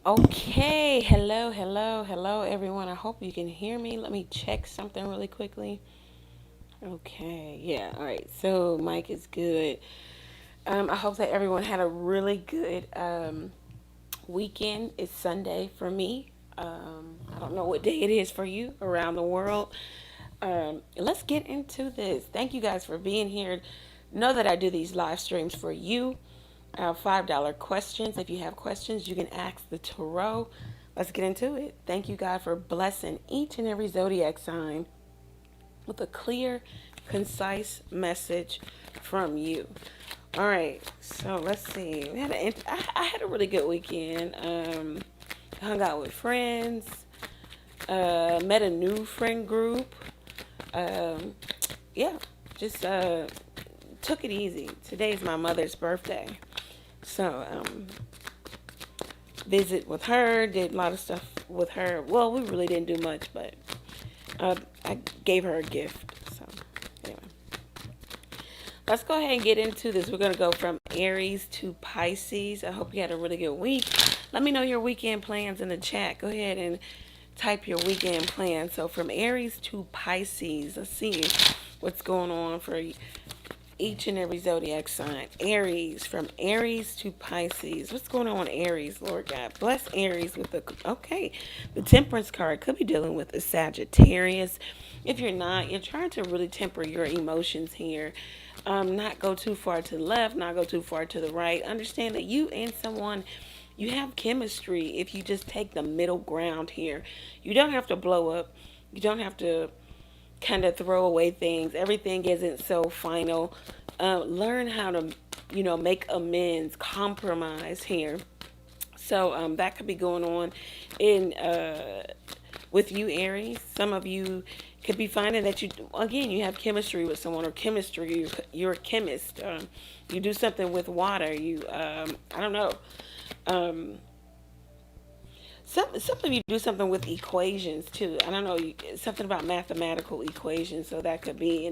Okay, hello everyone. I hope you can hear me. Let me check something really quickly. Okay, yeah, all right. So mic is good. I hope that everyone had a really good weekend. It's Sunday for me. I don't know what day it is for you around the world. Let's get into this. Thank you guys for being here. Know that I do these live streams for you. $5 questions. If you have questions, you can ask the tarot. Let's get into it. Thank you, God, for blessing each and every zodiac sign with a clear, concise message from you. All right, so let's see. I had a really good weekend. Hung out with friends. Met a new friend group. Um, yeah, just took it easy. Today's my mother's birthday. So, visit with her, did a lot of stuff with her. Well, we really didn't do much, but I gave her a gift. So, anyway. Let's go ahead and get into this. We're going to go from Aries to Pisces. I hope you had a really good week. Let me know your weekend plans in the chat. Go ahead and type your weekend plans. So, from Aries to Pisces, let's see what's going on for each and every zodiac sign. Aries, from Aries to Pisces. What's going on with Aries, Lord God? Bless Aries with the Temperance card. Could be dealing with a Sagittarius. If you're not, you're trying to really temper your emotions here. Not go too far to the left, not go too far to the right. Understand that you and someone, you have chemistry if you just take the middle ground here. You don't have to blow up. You don't have to kind of throw away things. Everything isn't so final. Learn how to, make amends, compromise here. So that could be going on in with you, Aries. Some of you could be finding that you have chemistry with someone, or chemistry. You're a chemist. You do something with water. I don't know. Um, some of you do something with equations too. I don't know, something about mathematical equations. So that could be,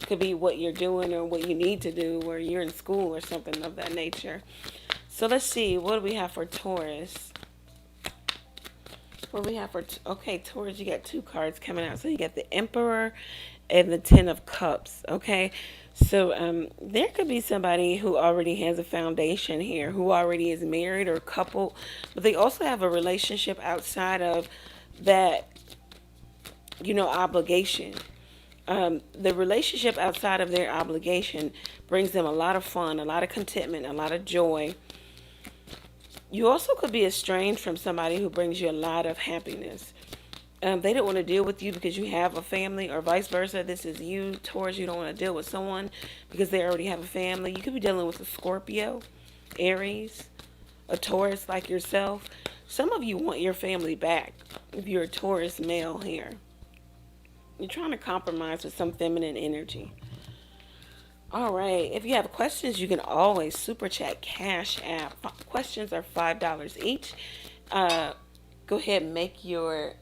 could be what you're doing or what you need to do, or you're in school or something of that nature. So let's see, what do we have for Taurus? What do we have for? Okay, Taurus, you got two cards coming out. So you got the Emperor and the Ten of Cups. Okay, so there could be somebody who already has a foundation here, who already is married or coupled, but they also have a relationship outside of that, obligation. The relationship outside of their obligation brings them a lot of fun, a lot of contentment, a lot of joy. You also could be estranged from somebody who brings you a lot of happiness. They don't want to deal with you because you have a family, or vice versa. This is you, Taurus. You don't want to deal with someone because they already have a family. You could be dealing with a Scorpio, Aries, a Taurus like yourself. Some of you want your family back if you're a Taurus male here. You're trying to compromise with some feminine energy. All right. If you have questions, you can always super chat Cashapp. Questions are $5 each. Go ahead and make your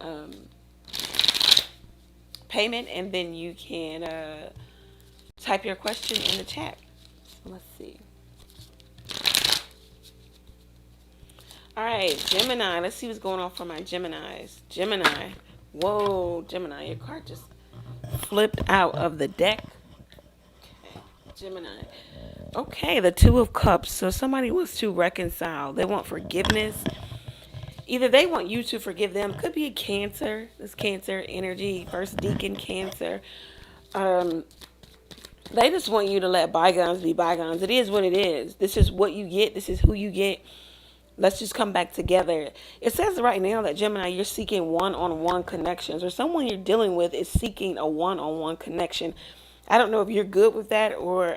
payment, and then you can type your question in the chat. So let's see. All right, Gemini. Let's see what's going on for my Geminis. Gemini. Whoa, Gemini, your card just flipped out of the deck. Okay, Gemini. Okay, the Two of Cups. So somebody wants to reconcile. They want forgiveness. Either they want you to forgive them. Could be a Cancer. This Cancer energy, first deacon Cancer. Um, they just want you to let bygones be bygones. It is what it is. This is what you get. This is who you get. Let's just come back together. It says right now that Gemini, you're seeking one-on-one connections, or someone you're dealing with is seeking a one-on-one connection. I don't know if you're good with that, or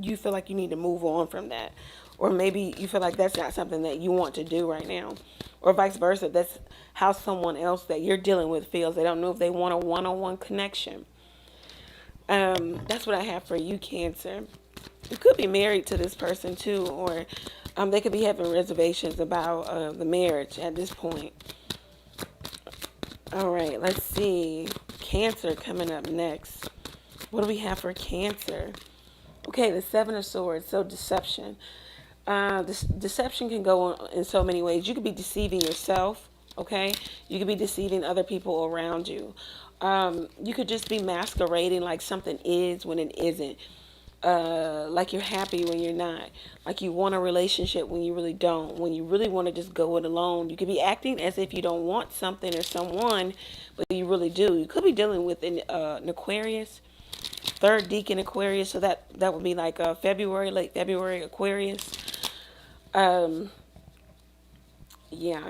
you feel like you need to move on from that. Or maybe you feel like that's not something that you want to do right now. Or vice versa. That's how someone else that you're dealing with feels. They don't know if they want a one-on-one connection. That's what I have for you, Cancer. You could be married to this person too, or they could be having reservations about the marriage at this point. All right, let's see. Cancer coming up next. What do we have for Cancer? Okay, the Seven of Swords. So deception. This deception can go on in so many ways. You could be deceiving yourself, okay? You could be deceiving other people around you. You could just be masquerading like something is when it isn't. Like you're happy when you're not. Like you want a relationship when you really don't. When you really want to just go it alone. You could be acting as if you don't want something or someone, but you really do. You could be dealing with an Aquarius, third deacon Aquarius. So that would be like February, late February Aquarius. Yeah,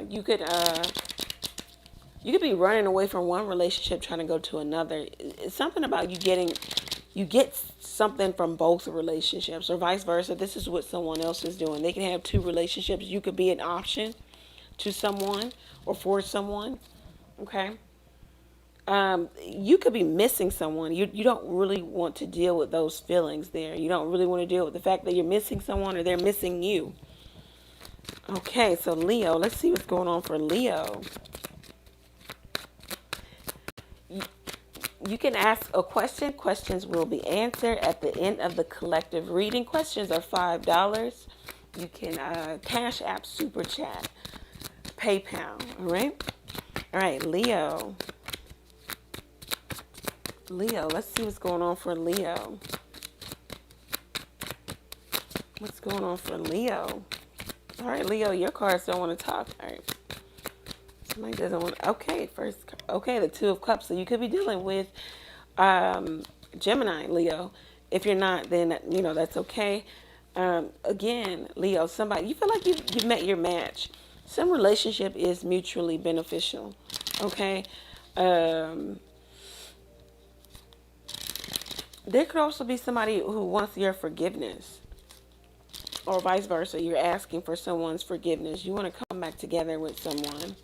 you could be running away from one relationship trying to go to another. It's something about you get something from both relationships or vice versa. This is what someone else is doing. They can have two relationships. You could be an option to someone or for someone. Okay. You could be missing someone. You don't really want to deal with those feelings there. You don't really want to deal with the fact that you're missing someone or they're missing you. Okay, so Leo, let's see what's going on for Leo. You can ask a question. Questions will be answered at the end of the collective reading. Questions are $5. You can Cash App, Super Chat, PayPal. All right. All right, Leo. Leo, let's see what's going on for Leo. What's going on for Leo? All right, Leo, your cards don't want to talk. All right. Somebody doesn't want to. Okay, first. Okay, the Two of Cups. So you could be dealing with Gemini, Leo. If you're not, then, that's okay. Again, Leo, somebody, you feel like you've met your match. Some relationship is mutually beneficial. Okay. There could also be somebody who wants your forgiveness. Or vice versa. You're asking for someone's forgiveness. You want to come back together with someone.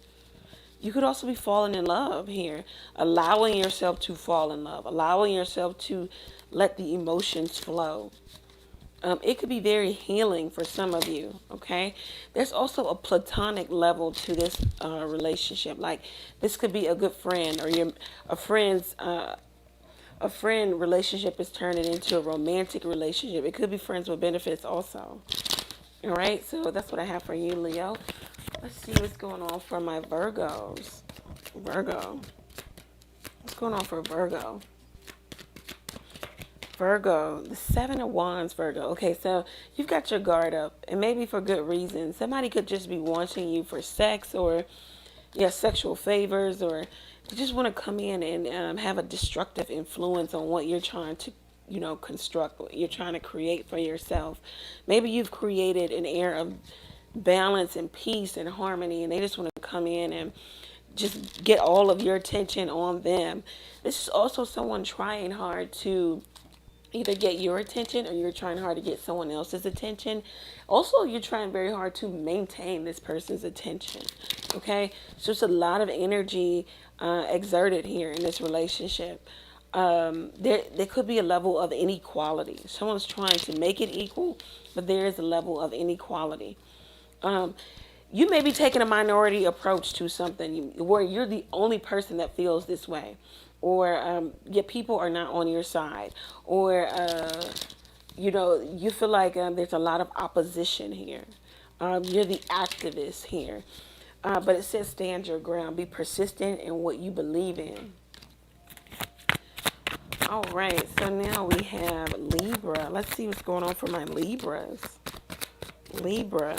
You could also be falling in love here. Allowing yourself to fall in love. Allowing yourself to let the emotions flow. It could be very healing for some of you, okay? There's also a platonic level to this relationship. Like, this could be a good friend or a friend relationship is turning into a romantic relationship. It could be friends with benefits also. All right, so that's what I have for you, Leo. Let's see what's going on for my Virgos. Virgo. What's going on for Virgo? Virgo, the Seven of Wands, Virgo. Okay, so you've got your guard up, and maybe for good reason. Somebody could just be wanting you for sex or, sexual favors, or they just want to come in and have a destructive influence on what you're trying to, construct, what you're trying to create for yourself. Maybe you've created an air of balance and peace and harmony, and they just want to come in and just get all of your attention on them. This is also someone trying hard to either get your attention or you're trying hard to get someone else's attention. Also, you're trying very hard to maintain this person's attention. Okay, so it's a lot of energy exerted here in this relationship. There could be a level of inequality. Someone's trying to make it equal, but there is a level of inequality. You may be taking a minority approach to something where you're the only person that feels this way, or your people are not on your side, or you feel like there's a lot of opposition here. You're the activist here, but it says stand your ground, be persistent in what you believe in. All right, so now we have Libra. Let's see what's going on for my Libras. Libra.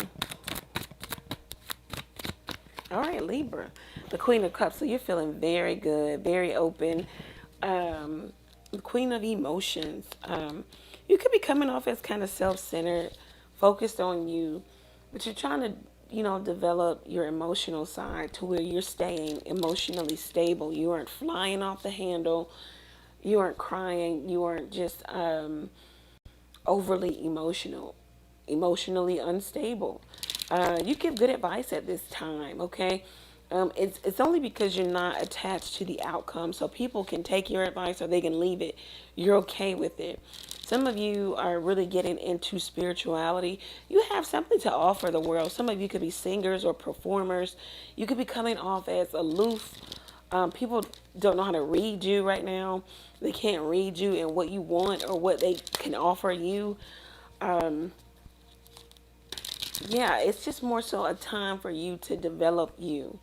All right, Libra, the Queen of Cups. So you're feeling very good, very open. The Queen of Emotions. You could be coming off as kind of self-centered, focused on you, but you're trying to, develop your emotional side to where you're staying emotionally stable. You aren't flying off the handle. You aren't crying. You aren't just overly emotionally unstable. You give good advice at this time, okay? It's only because you're not attached to the outcome, so people can take your advice or they can leave it. You're okay with it. Some of you are really getting into spirituality. You have something to offer the world. Some of you could be singers or performers. You could be coming off as aloof. People don't know how to read you right now. They can't read you and what you want or what they can offer you. Yeah, it's just more so a time for you to develop you.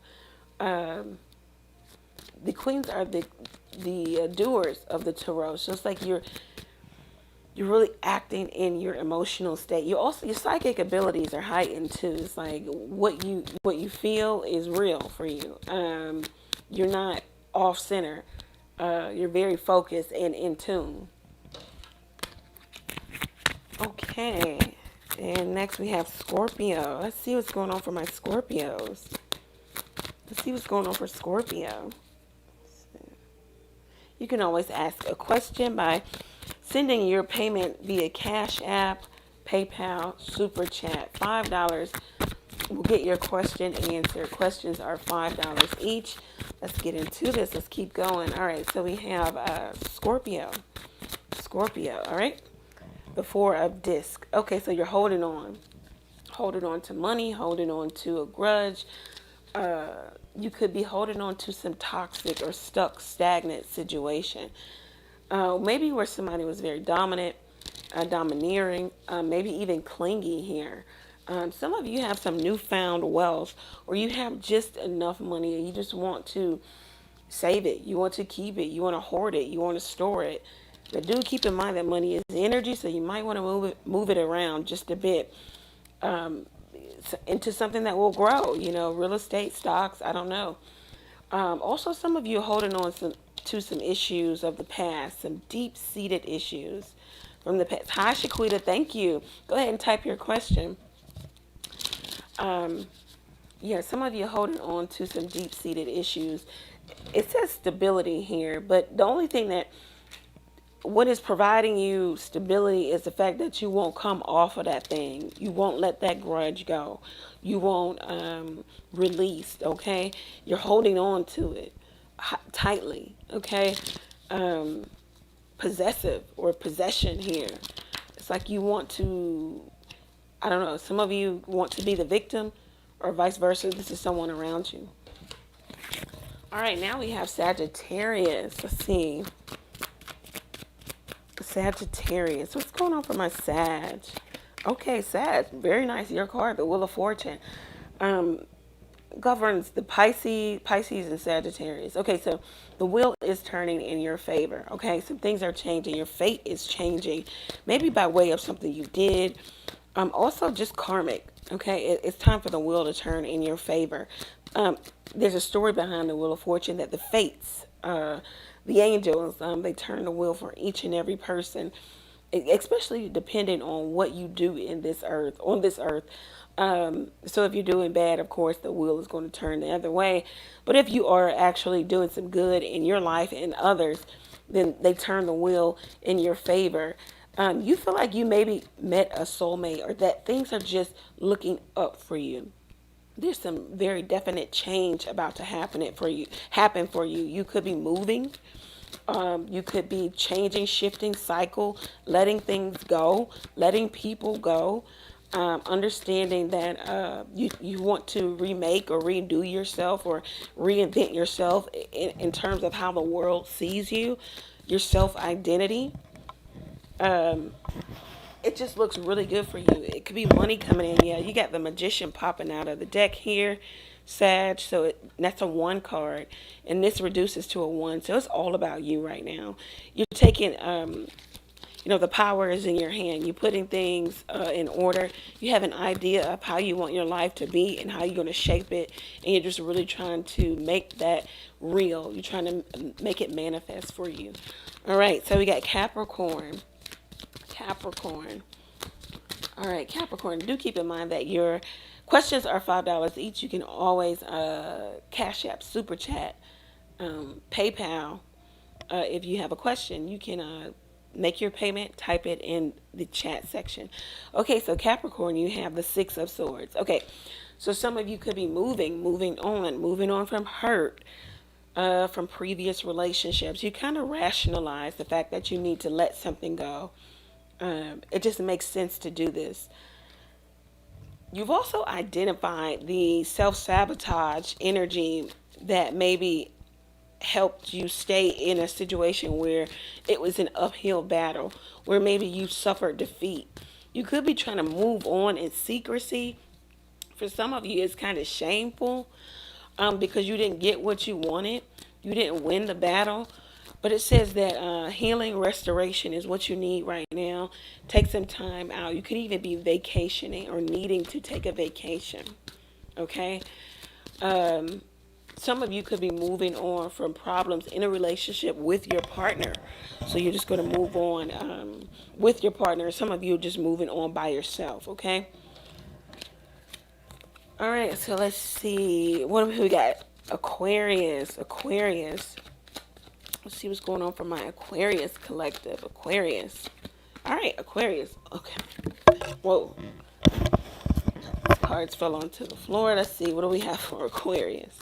Um, the queens are the doers of the tarot. So it's like you're really acting in your emotional state. You also, your psychic abilities are heightened too. It's like what you feel is real for you. You're not off center. You're very focused and in tune. Okay. And next we have Scorpio. Let's see what's going on for my Scorpios. Let's see what's going on for Scorpio. You can always ask a question by sending your payment via Cash App, PayPal, Super Chat. $5 will get your question answered. Questions are $5 each. Let's get into this. Let's keep going. All right, so we have Scorpio. Scorpio, all right? The Four of Disc. Okay, so you're holding on. Holding on to money, holding on to a grudge. You could be holding on to some toxic or stuck, stagnant situation. Maybe where somebody was very dominant, domineering, maybe even clingy here. Some of you have some newfound wealth, or you have just enough money and you just want to save it. You want to keep it. You want to hoard it. You want to store it. But do keep in mind that money is energy, so you might want to move it around just a bit. Into something that will grow, real estate, stocks, I don't know. Also, some of you are holding on to some issues of the past, some deep-seated issues from the past. Hi, Shaquita, thank you. Go ahead and type your question. Yeah, some of you are holding on to some deep-seated issues. It says stability here, but the only thing that what is providing you stability is the fact that you won't come off of that thing. You won't let that grudge go. You won't release, okay? You're holding on to it tightly, okay? Possessive or possession here. It's like you want to, I don't know, some of you want to be the victim or vice versa. This is someone around you. All right, now we have Sagittarius. Let's see. Sagittarius. What's going on for my Sag? Okay, Sag. Very nice. Your card, the Wheel of Fortune. Governs the Pisces and Sagittarius. Okay, so the wheel is turning in your favor. Okay, some things are changing. Your fate is changing. Maybe by way of something you did. Also just karmic. Okay, it's time for the wheel to turn in your favor. There's a story behind the Wheel of Fortune that the fates, the angels, they turn the wheel for each and every person, especially depending on what you do on this earth. So if you're doing bad, of course, the wheel is going to turn the other way. But if you are actually doing some good in your life and others, then they turn the wheel in your favor. You feel like you maybe met a soulmate or that things are just looking up for you. There's some very definite change about to happen for you. You could be moving. You could be changing, shifting, cycle, letting things go, letting people go. Understanding that you want to remake or redo yourself or reinvent yourself in terms of how the world sees you, your self-identity. It just looks really good for you. It could be money coming in. Yeah, you got the Magician popping out of the deck here, Sag. So that's a 1 card, and this reduces to a 1. So it's all about you right now. You're taking, the power is in your hand. You're putting things in order. You have an idea of how you want your life to be and how you're going to shape it, and you're just really trying to make that real. You're trying to make it manifest for you. All right, so we got Capricorn. All right, Capricorn, do keep in mind that your questions are $5 each. You can always Cash App, Super Chat, PayPal. If you have a question, you can make your payment, type it in the chat section. Okay, so Capricorn, you have the 6 of Swords. Okay, so some of you could be moving on from hurt, from previous relationships. You kind of rationalize the fact that you need to let something go. It just makes sense to do this. You've also identified the self-sabotage energy that maybe helped you stay in a situation where it was an uphill battle, where maybe you suffered defeat. You could be trying to move on in secrecy For some of you, it's kind of shameful because you didn't get what you wanted. You didn't win the battle. But it says that healing, restoration is what you need right now. Take some time out. You could even be vacationing or needing to take a vacation. Okay? Some of you could be moving on from problems in a relationship with your partner. So you're just going to move on with your partner. Some of you are just moving on by yourself. Okay? All right, so let's see. What do we got? Aquarius. Let's see what's going on for my Aquarius collective. Aquarius. All right, Aquarius. Okay. Whoa. Cards fell onto the floor. Let's see. What do we have for Aquarius?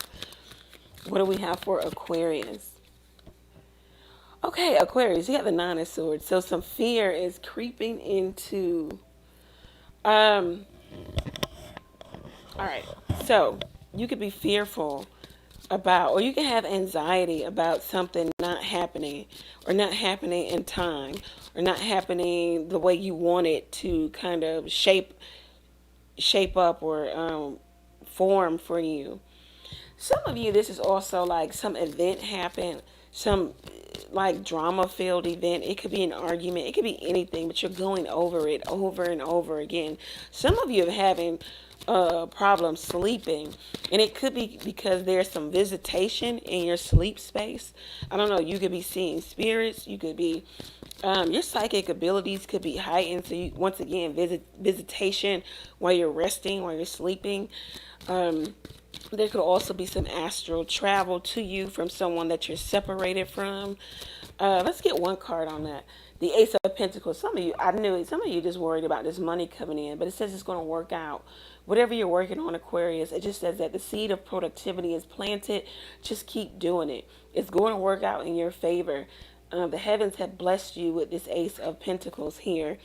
Okay, Aquarius. You got the Nine of Swords. So some fear is creeping into... All right, so you could be fearful about, or you can have anxiety about something not happening, or not happening in time, or not happening the way you want it to kind of shape up or form for you. Some of you, this is also like some event happened, some like drama-filled event. It could be an argument. It could be anything, but you're going over it over and over again. Some of you are having problem sleeping, and it could be because there's some visitation in your sleep space. I don't know. You could be seeing spirits. You could be your psychic abilities could be heightened. So you, once again, visitation while you're resting, while you're sleeping. There could also be some astral travel to you from someone that you're separated from. Let's get one card on that. The Ace of Pentacles. Some of you, I knew it. Some of you just worried about this money coming in, but it says it's going to work out. Whatever you're working on, Aquarius, it just says that the seed of productivity is planted. Just keep doing it. It's going to work out in your favor. The heavens have blessed you with this Ace of Pentacles here.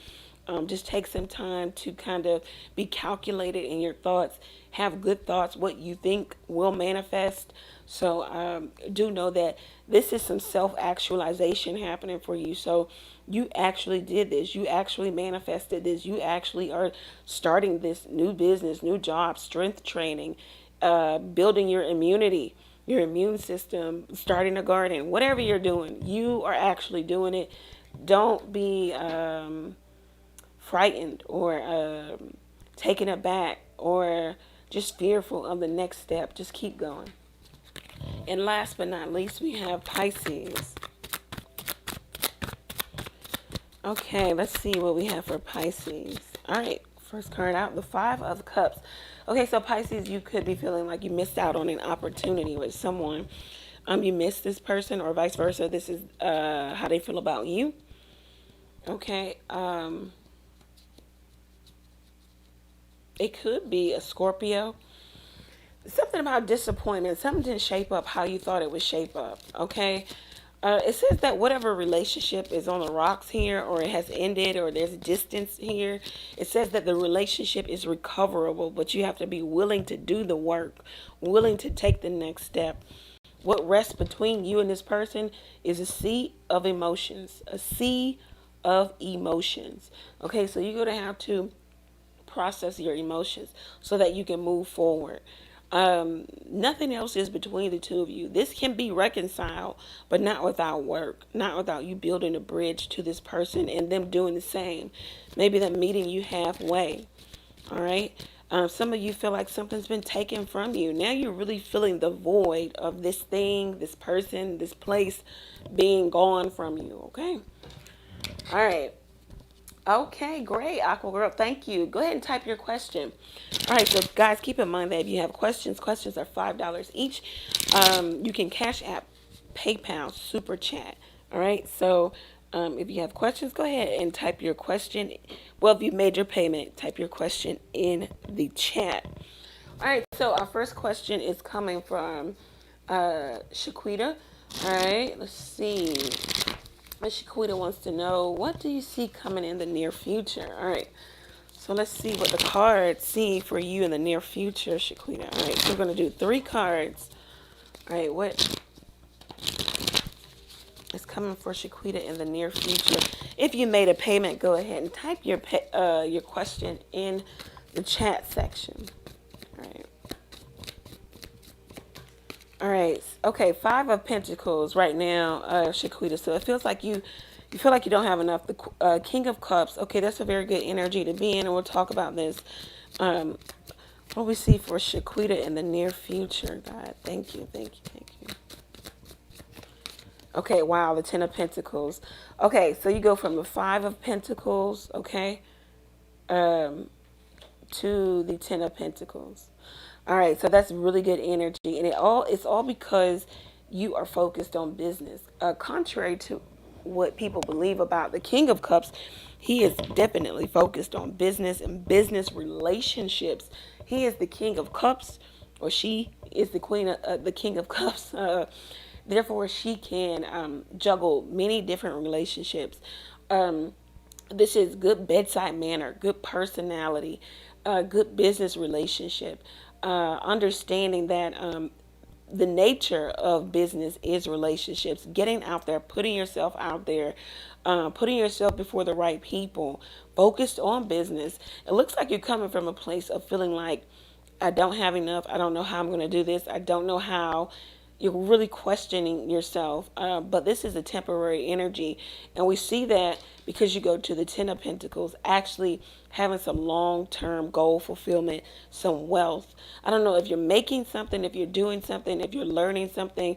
Just take some time to kind of be calculated in your thoughts. Have good thoughts. What you think will manifest. So do know that this is some self-actualization happening for you. So you actually did this. You actually manifested this. You actually are starting this new business, new job, strength training, building your immunity, your immune system, starting a garden, whatever you're doing. You are actually doing it. Don't be frightened or taken aback or just fearful of the next step. Just keep going. And last but not least, we have Pisces. Okay, let's see what we have for Pisces. All right, first card out, the Five of Cups. Okay, so Pisces, you could be feeling like you missed out on an opportunity with someone. You missed this person or vice versa. This is how they feel about you. Okay, it could be a Scorpio. Something about disappointment. Something didn't shape up how you thought it would shape up. Okay. It says that whatever relationship is on the rocks here, or it has ended, or there's distance here, it says that the relationship is recoverable, but you have to be willing to do the work, willing to take the next step. What rests between you and this person is a sea of emotions, a sea of emotions. Okay, so you're going to have to process your emotions so that you can move forward. Nothing else is between the two of you. This can be reconciled, but not without work, not without you building a bridge to this person and them doing the same. Maybe them meeting you halfway. All right. Some of you feel like something's been taken from you. Now you're really feeling the void of this thing, this person, this place being gone from you. Okay. All right. Okay, great, Aqua Girl. Thank you. Go ahead and type your question. All right, so guys, keep in mind that if you have questions are $5 each. You can Cash App, PayPal, Super Chat. All right, so if you have questions, go ahead and type your question. Well, if you've made your payment, type your question in the chat. All right, so our first question is coming from Shaquita. All right, let's see. Miss Shaquita wants to know, what do you see coming in the near future? All right. So let's see what the cards see for you in the near future, Shaquita. All right. So we're going to do 3 cards. All right. What is coming for Shaquita in the near future? If you made a payment, go ahead and type your question in the chat section. All right. Okay. Five of Pentacles right now, Shaquita. So it feels like you feel like you don't have enough. The King of Cups. Okay, that's a very good energy to be in, and we'll talk about this. What we see for Shaquita in the near future, God. Thank you, thank you, thank you. Okay, wow, the Ten of Pentacles. Okay, so you go from the Five of Pentacles, okay, to the Ten of Pentacles. All right, so that's really good energy, and it's all because you are focused on business. Contrary to what people believe about the King of Cups, he is definitely focused on business and business relationships. He is the King of Cups, or she is the Queen of the King of Cups. Therefore, she can juggle many different relationships. This is good bedside manner, good personality, good business relationship, understanding that the nature of business is relationships, getting out there, putting yourself out there, putting yourself before the right people, focused on business. It looks like you're coming from a place of feeling like, I don't have enough. I don't know how I'm going to do this. I don't know how. You're really questioning yourself. But this is a temporary energy. And we see that because you go to the Ten of Pentacles, actually having some long-term goal fulfillment, some wealth. I don't know if you're making something, if you're doing something, if you're learning something,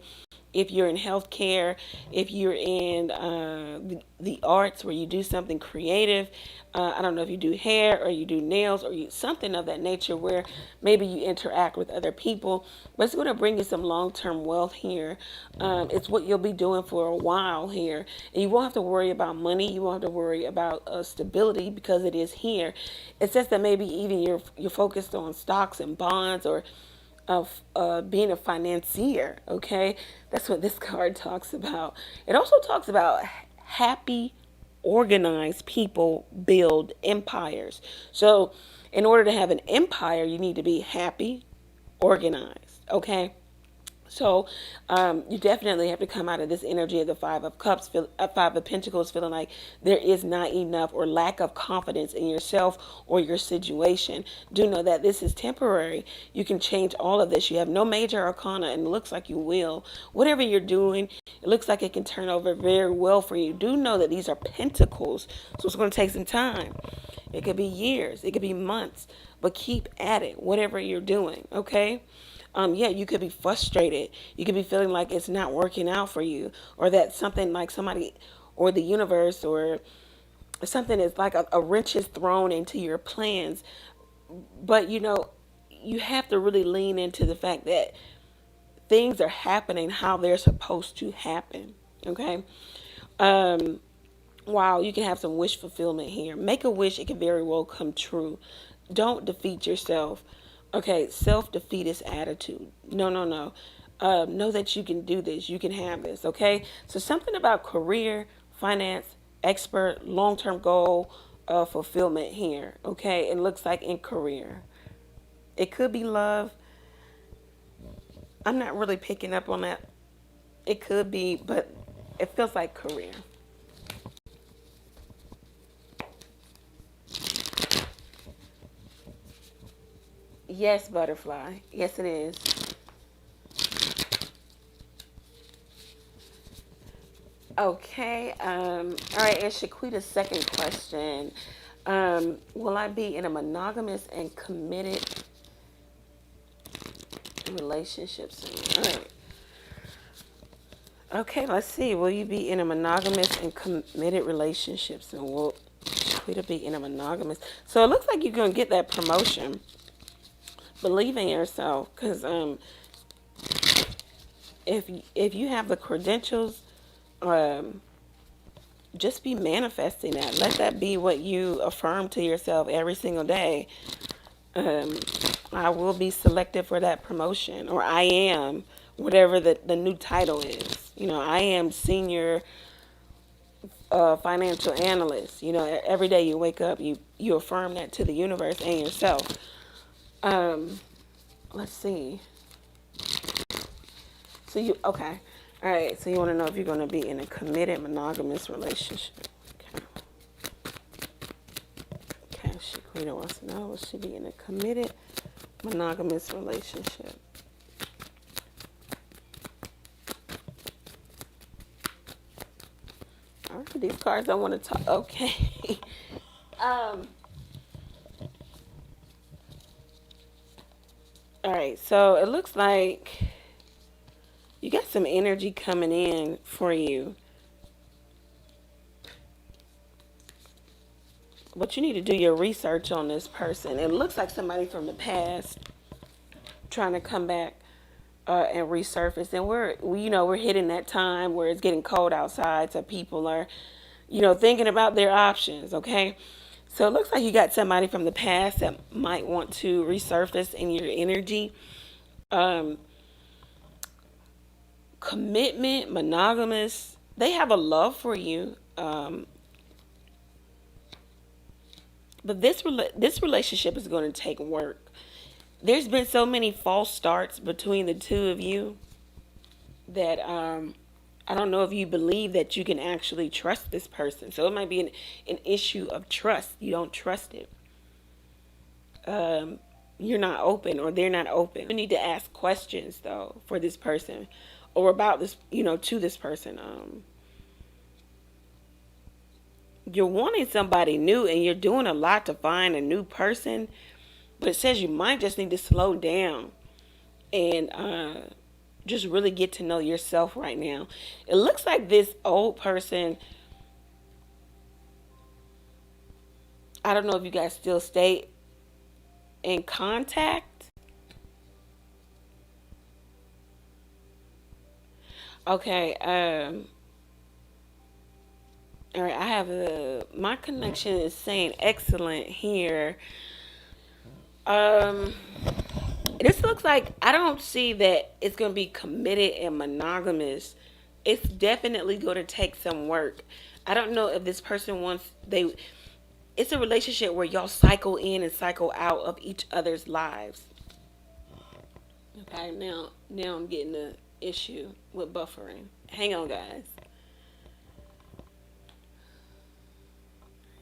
if you're in healthcare, if you're in the arts where you do something creative. I don't know if you do hair or you do nails or something of that nature where maybe you interact with other people. But it's going to bring you some long-term wealth here. It's what you'll be doing for a while here. And you won't have to worry about money. You won't have to worry about stability because it is here. It says that maybe even you're focused on stocks and bonds or of being a financier. Okay, that's what this card talks about. It also talks about happy, organized people build empires. So in order to have an empire, you need to be happy, organized. Okay, so you definitely have to come out of this energy of the Five of Cups, Five of Pentacles, feeling like there is not enough or lack of confidence in yourself or your situation. Do know that this is temporary. You can change all of this. You have no major arcana, and it looks like you will. Whatever you're doing, it looks like it can turn over very well for you. Do know that these are pentacles, so it's going to take some time. It could be years. It could be months. But keep at it, whatever you're doing, okay? Yeah, you could be frustrated. You could be feeling like it's not working out for you, or that something like somebody or the universe or something is like a wrench is thrown into your plans. But you have to really lean into the fact that things are happening how they're supposed to happen. Okay. Wow, you can have some wish fulfillment here. Make a wish, it can very well come true. Don't defeat yourself. Okay, self-defeatist attitude. No, no, no. Know that you can do this. You can have this, okay? So something about career, finance, expert, long-term goal, fulfillment here, okay? It looks like in career. It could be love. I'm not really picking up on that. It could be, but it feels like career. Yes, butterfly. Yes, it is. Okay. All right. And Shaquita's second question. Will I be in a monogamous and committed relationship soon? All right. Okay, let's see. Will you be in a monogamous and committed relationship soon? Will Shaquita be in a monogamous? So it looks like you're going to get that promotion. Believe in yourself, because if you have the credentials, just be manifesting that. Let that be what you affirm to yourself every single day. I will be selected for that promotion, or I am, whatever the new title is. I am senior financial analyst. Every day you wake up, you affirm that to the universe and yourself. Let's see. So okay. All right, so you want to know if you're going to be in a committed monogamous relationship. Okay. Okay, Shaquita wants to know, will she be in a committed monogamous relationship? These cards I want to talk. Okay. All right. So it looks like you got some energy coming in for you. But you need to do your research on this person. It looks like somebody from the past trying to come back and resurface. And we're hitting that time where it's getting cold outside, so people are, thinking about their options. Okay, so it looks like you got somebody from the past that might want to resurface in your energy. Um, Commitment, monogamous. They have a love for you. But this relationship is going to take work. There's been so many false starts between the two of you that I don't know if you believe that you can actually trust this person. So it might be an issue of trust. You don't trust it. You're not open, or they're not open. You need to ask questions though for this person, or about this, to this person. You're wanting somebody new, and you're doing a lot to find a new person. But it says you might just need to slow down and just really get to know yourself right now. It looks like this old person, I don't know if you guys still stay in contact. Okay. All right. I have my connection is saying excellent here. This looks like, I don't see that it's going to be committed and monogamous. It's definitely going to take some work. I don't know if this person it's a relationship where y'all cycle in and cycle out of each other's lives. Okay, now I'm getting the issue with buffering. Hang on, guys.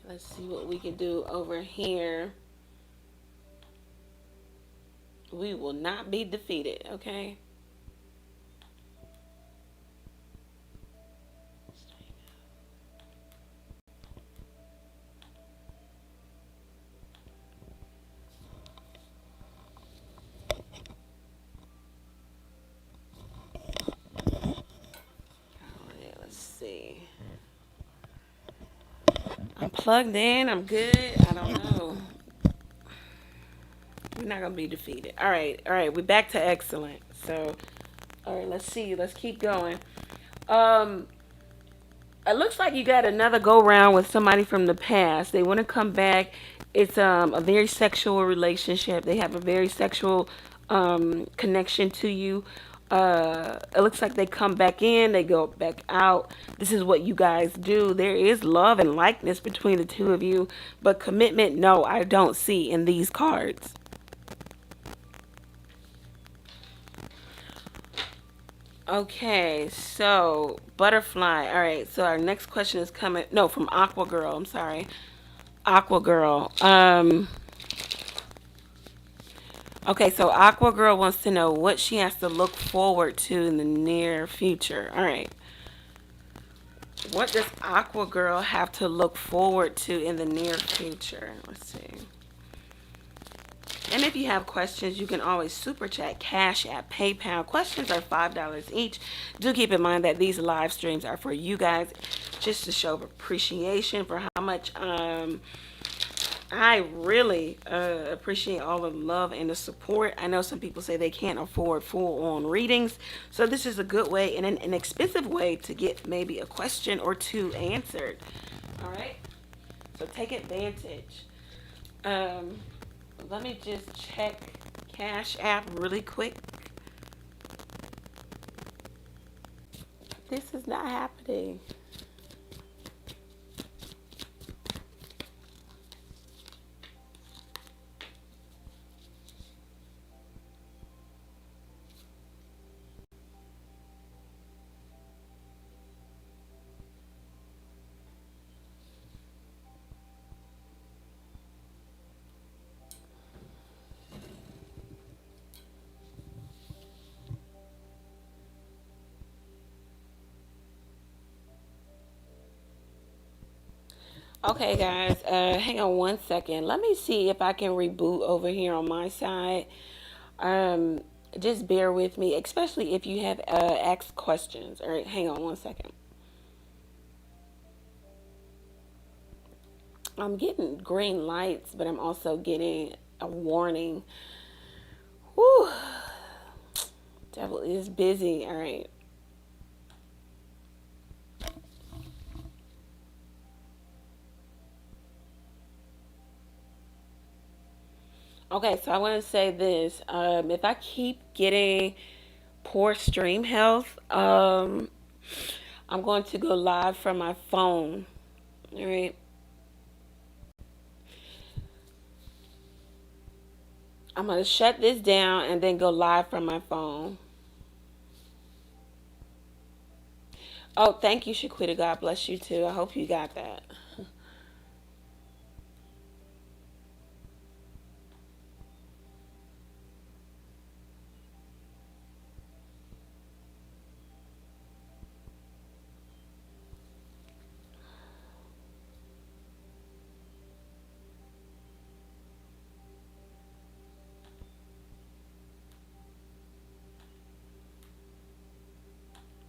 Let's see what we can do over here. We will not be defeated, okay? Let's see. I'm plugged in. I'm good. I don't know. We're not going to be defeated. All right. We're back to excellent. So, all right, let's see. Let's keep going. It looks like you got another go round with somebody from the past. They want to come back. It's a very sexual relationship. They have a very sexual connection to you. It looks like they come back in, they go back out. This is what you guys do. There is love and likeness between the two of you, but commitment, no, I don't see in these cards. Okay, so butterfly. All right, so our next question is coming. No, from Aqua Girl. I'm sorry, Aqua Girl. Okay, so Aqua Girl wants to know what she has to look forward to in the near future. All right. What does Aqua Girl have to look forward to in the near future? Let's see. And if you have questions, you can always super chat, Cashapp, PayPal. Questions are $5 each. Do keep in mind that these live streams are for you guys, just to show appreciation for how much I really appreciate all the love and the support. I know some people say they can't afford full-on readings, so this is a good way and an expensive way to get maybe a question or two answered. All right, so take advantage. Let me just check Cashapp really quick. This is not happening. Okay, guys, hang on one second. Let me see if I can reboot over here on my side. Um, just bear with me, especially if you have asked questions. All right, hang on one second. I'm getting green lights, but I'm also getting a warning. Whew, devil is busy. All right. Okay, so I want to say this. If I keep getting poor stream health, I'm going to go live from my phone. All right. I'm going to shut this down and then go live from my phone. Oh, thank you, Shaquita. God bless you too. I hope you got that.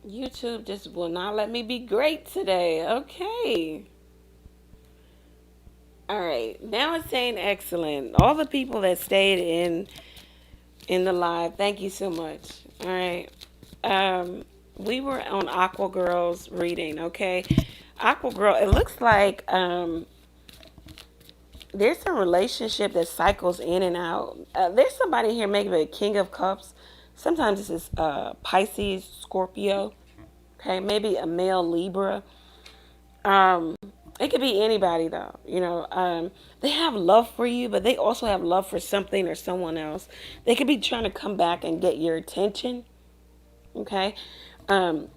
YouTube just will not let me be great today. Okay. All right. Now it's saying excellent. All the people that stayed in the live, thank you so much. All right. We were on Aqua Girl's reading, okay? Aqua Girl, it looks like there's a relationship that cycles in and out. There's somebody here, maybe a King of Cups. Sometimes this is Pisces, Scorpio. Okay, maybe a male Libra. Um, it could be anybody though. They have love for you, but they also have love for something or someone else. They could be trying to come back and get your attention. Okay, um,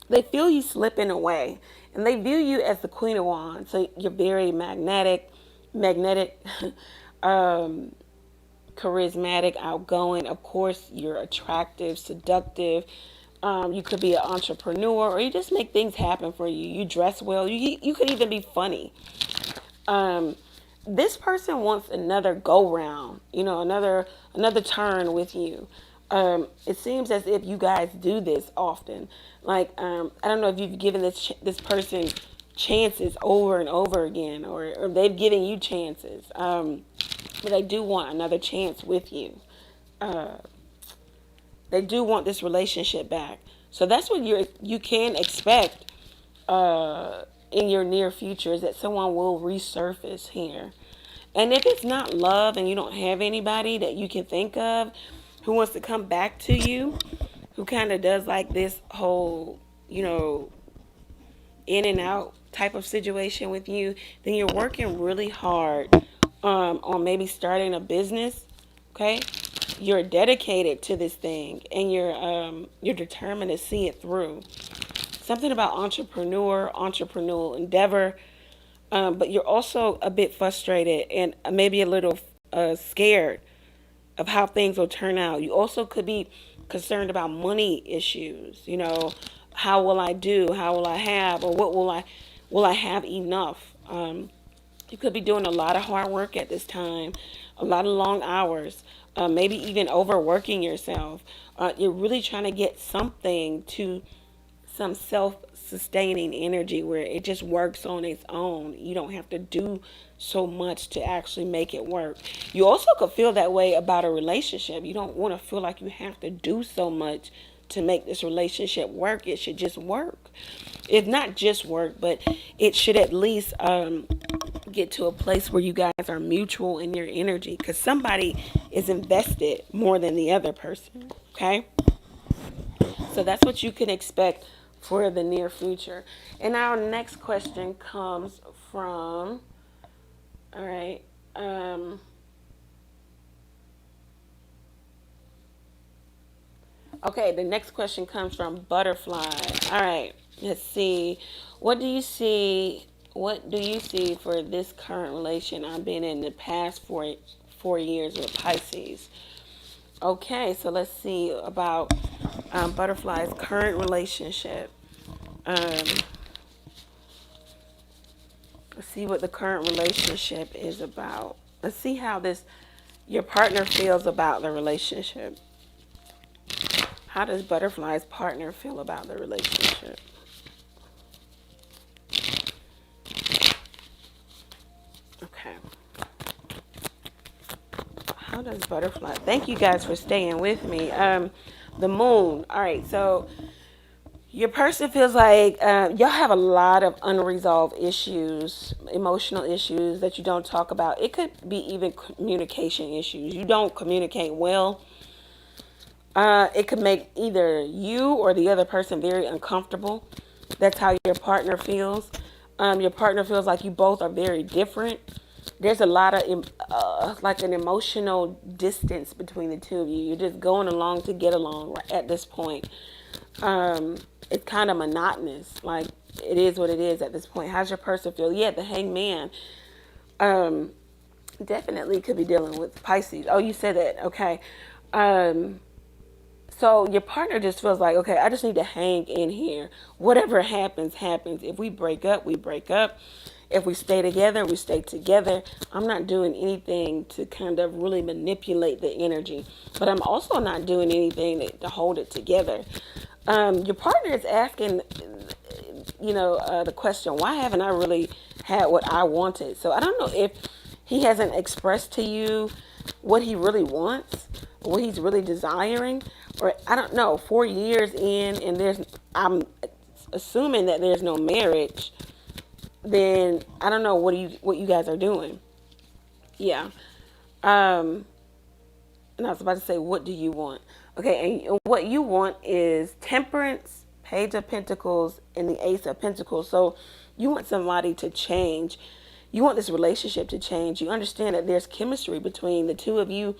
they feel you slipping away, and they view you as the Queen of Wands. So you're very magnetic, um, charismatic, outgoing. Of course, you're attractive, seductive. You could be an entrepreneur, or you just make things happen for you. You dress well. You could even be funny. Um, this person wants another go round. Another turn with you. It seems as if you guys do this often. Like I don't know if you've given this person chances over and over again, or they've given you chances. But they do want another chance with you. Uh, they do want this relationship back. So that's what you can expect in your near future, is that someone will resurface here. And if it's not love and you don't have anybody that you can think of who wants to come back to you, who kind of does like this whole, in and out type of situation with you, then you're working really hard on maybe starting a business. Okay, you're dedicated to this thing, and you're determined to see it through. Something about entrepreneurial endeavor, but you're also a bit frustrated and maybe a little scared of how things will turn out. You also could be concerned about money issues. How will I do? How will I have? Or what will I have enough? You could be doing a lot of hard work at this time, a lot of long hours, maybe even overworking yourself. You're really trying to get something to some self-sustaining energy where it just works on its own. You don't have to do so much to actually make it work. You also could feel that way about a relationship. You don't want to feel like you have to do so much to make this relationship work. It should just work. If not just work, but it should at least get to a place where you guys are mutual in your energy, because somebody is invested more than the other person. Okay, so that's what you can expect for the near future. And our next question comes from, all right, okay, the next question comes from Butterfly. All right, let's see. What do you see? What do you see for this current relation I've been in the past 4 years with Pisces? Okay, so let's see about Butterfly's current relationship. Um, Let's see what the current relationship is about. Let's see how your partner feels about the relationship. How does Butterfly's partner feel about the relationship? Okay. How does Butterfly? Thank you guys for staying with me. The moon. All right, so your person feels like y'all have a lot of unresolved issues, emotional issues that you don't talk about. It could be even communication issues. You don't communicate well. It could make either you or the other person very uncomfortable. That's how your partner feels. Your partner feels like you both are very different. There's a lot of like an emotional distance between the two of you. You're just going along to get along at this point. It's kind of monotonous. Like, it is what it is at this point. How's your person feel? Yeah, the hangman definitely could be dealing with Pisces. Oh, you said that. Okay. So your partner just feels like, okay, I just need to hang in here. Whatever happens, happens. If we break up, we break up. If we stay together, we stay together. I'm not doing anything to kind of really manipulate the energy, but I'm also not doing anything to hold it together. Your partner is asking, the question, why haven't I really had what I wanted? So I don't know if he hasn't expressed to you what he really wants, what he's really desiring, or I don't know, 4 years in, and I'm assuming that there's no marriage, then I don't know what you guys are doing. Yeah. And I was about to say, what do you want? Okay, and what you want is Temperance, Page of Pentacles, and the Ace of Pentacles. So you want somebody to change. You want this relationship to change. You understand that there's chemistry between the two of you,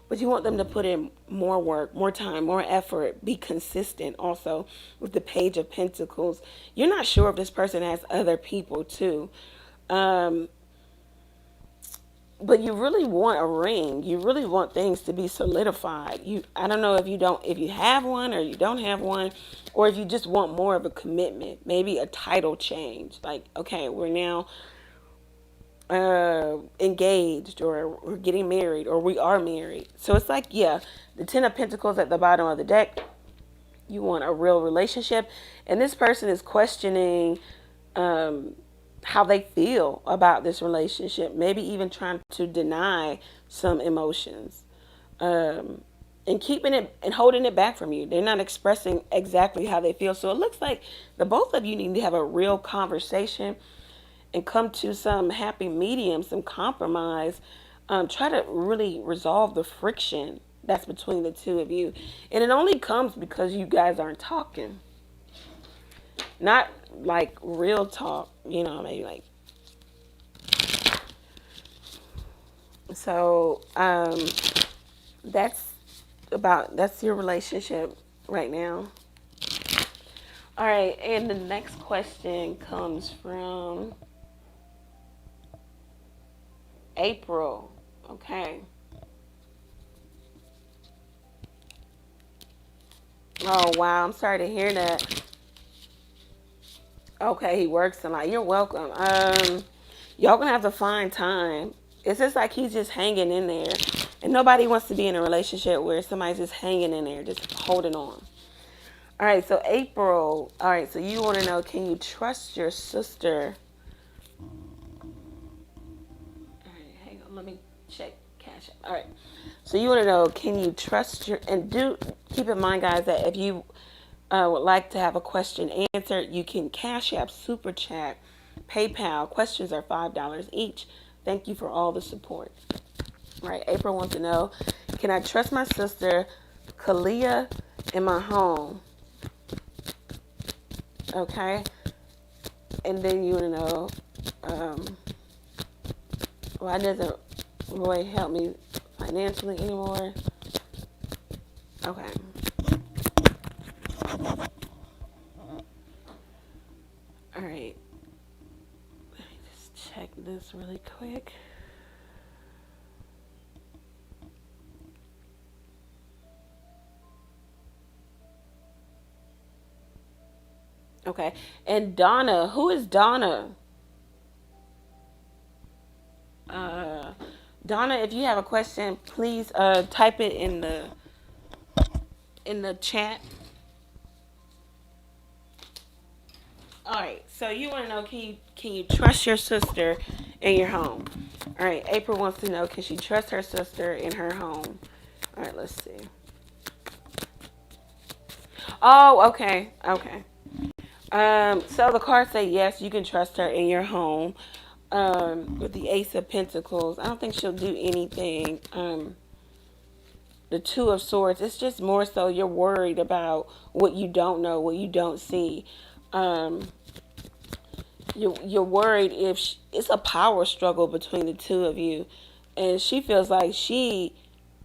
but you want them to put in more work, more time, more effort, be consistent also with the Page of Pentacles. You're not sure if this person has other people too. But you really want a ring. You really want things to be solidified. I don't know if you have one or you don't have one, or if you just want more of a commitment, maybe a title change. Like, okay, we're now engaged, or we're getting married, or we are married. So it's like, yeah, the Ten of Pentacles at the bottom of the deck. You want a real relationship, and this person is questioning how they feel about this relationship, maybe even trying to deny some emotions, and keeping it and holding it back from you. They're not expressing exactly how they feel. So it looks like the both of you need to have a real conversation and come to some happy medium, some compromise. Try to really resolve the friction that's between the two of you. And it only comes because you guys aren't talking. Not like real talk, maybe like. So that's your relationship right now. All right, and the next question comes from April. Okay. Oh wow, I'm sorry to hear that. Okay, he works a lot. You're welcome. Y'all gonna have to find time. It's just like he's just hanging in there, and nobody wants to be in a relationship where somebody's just hanging in there, just holding on. All right, so April. All right, so you want to know, can you trust your sister? All right, hang on. Let me check Cashapp. All right, so you want to know, can you trust and do keep in mind, guys, that if you would like to have a question answered, you can Cashapp, Super Chat, PayPal. Questions are $5 each. Thank you for all the support. All right, April wants to know, can I trust my sister, Kalia, in my home? Okay. And then you want to know, why doesn't Roy help me financially anymore? Okay. All right. Let me just check this really quick. Okay. And Donna, who is Donna? Donna, if you have a question, please type it in the chat. All right. So you want to know, can you trust your sister in your home? All right. April wants to know, can she trust her sister in her home? All right. Let's see. Oh, okay. Okay. So the cards say yes, you can trust her in your home. With the Ace of Pentacles, I don't think she'll do anything. The Two of Swords, it's just more so you're worried about what you don't know, what you don't see. You're worried if it's a power struggle between the two of you, and she feels like she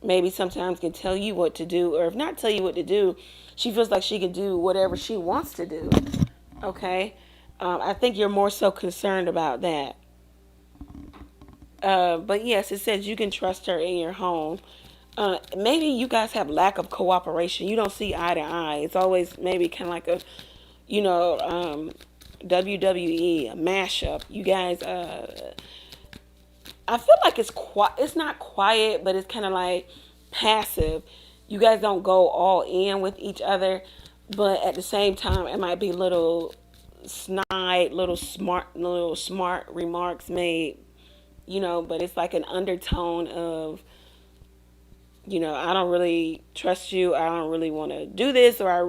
maybe sometimes can tell you what to do, or if not tell you what to do, she feels like she can do whatever she wants to do. Okay, I think you're more so concerned about that. But yes, it says you can trust her in your home. Maybe you guys have lack of cooperation. You don't see eye to eye. It's always maybe kind of like a, you know, WWE, a mashup. You guys, I feel like it's not quiet, but it's kind of like passive. You guys don't go all in with each other, but at the same time, it might be little snide, little smart remarks made, but it's like an undertone of, I don't really trust you. I don't really want to do this, or I don't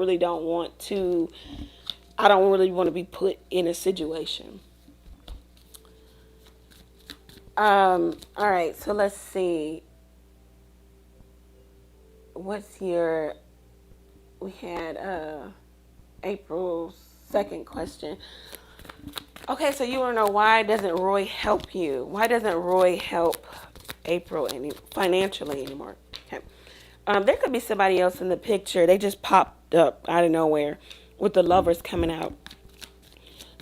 really want to be put in a situation. All right, so let's see. We had April's second question. Okay, so you want to know, why doesn't Roy help you? Why doesn't Roy help April financially anymore? Okay. There could be somebody else in the picture. They just popped up out of nowhere with the Lovers coming out.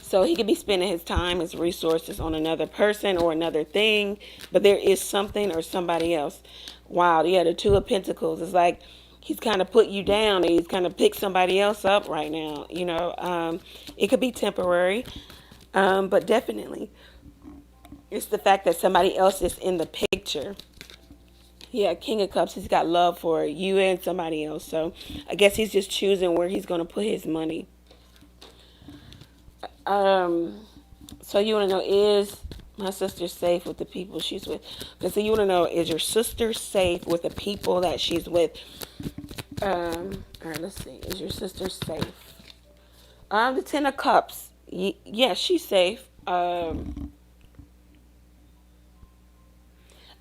So he could be spending his time, his resources on another person or another thing, but there is something or somebody else. Wow, yeah, the Two of Pentacles. It's like he's kind of put you down and he's kind of picked somebody else up right now. It could be temporary, but definitely it's the fact that somebody else is in the picture. Yeah, King of Cups, he's got love for you and somebody else. So I guess he's just choosing where he's going to put his money. So you want to know, is my sister safe with the people she's with? Okay, so you want to know, is your sister safe with the people that she's with? All right, let's see. Is your sister safe? The Ten of Cups. Yes, she's safe. I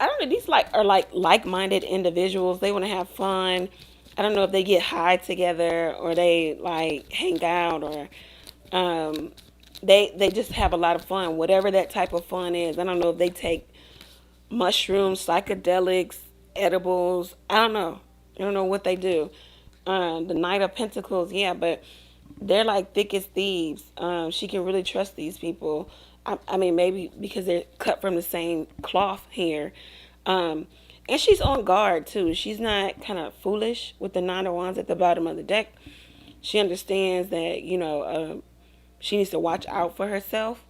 don't know. These are like-minded individuals. They want to have fun. I don't know if they get high together or they hang out, or they just have a lot of fun. Whatever that type of fun is. I don't know if they take mushrooms, psychedelics, edibles. I don't know. I don't know what they do. The Knight of Pentacles, yeah, but they're like thick as thieves. She can really trust these people. I mean, maybe because they're cut from the same cloth here. And she's on guard, too. She's not kind of foolish with the Nine of Wands at the bottom of the deck. She understands that, she needs to watch out for herself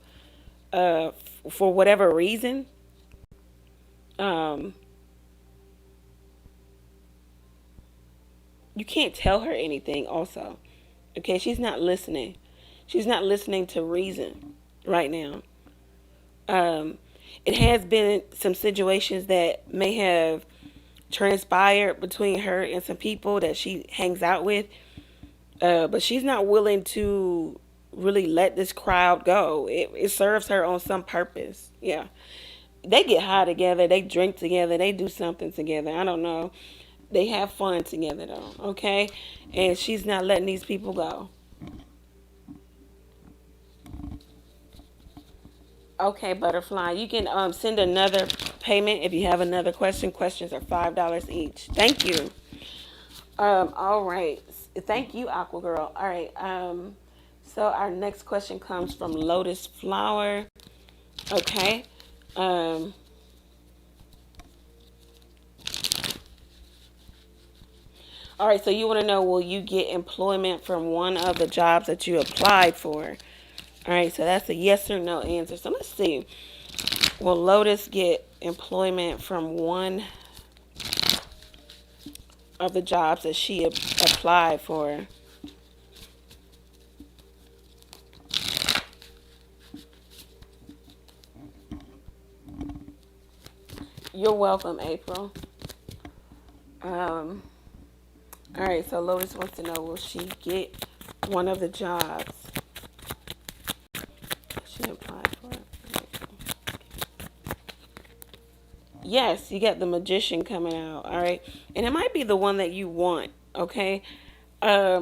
for whatever reason. You can't tell her anything also. Okay, she's not listening. She's not listening to reason right now. It has been some situations that may have transpired between her and some people that she hangs out with. But she's not willing to really let this crowd go. It serves her on some purpose. Yeah. They get high together. They drink together. They do something together. I don't know. They have fun together, though. Okay? And she's not letting these people go. Okay, Butterfly. You can send another payment if you have another question. Questions are $5 each. Thank you. All right. Thank you, Aqua Girl. All right. So our next question comes from Lotus Flower. Okay. All right. So you want to know, will you get employment from one of the jobs that you applied for? All right. So that's a yes or no answer. So let's see. Will Lotus get employment from one of the jobs that she applied for. You're welcome, April. All right, so Lotus wants to know, will she get one of the jobs she applied for? Yes, you got the Magician coming out, all right? And it might be the one that you want, okay? I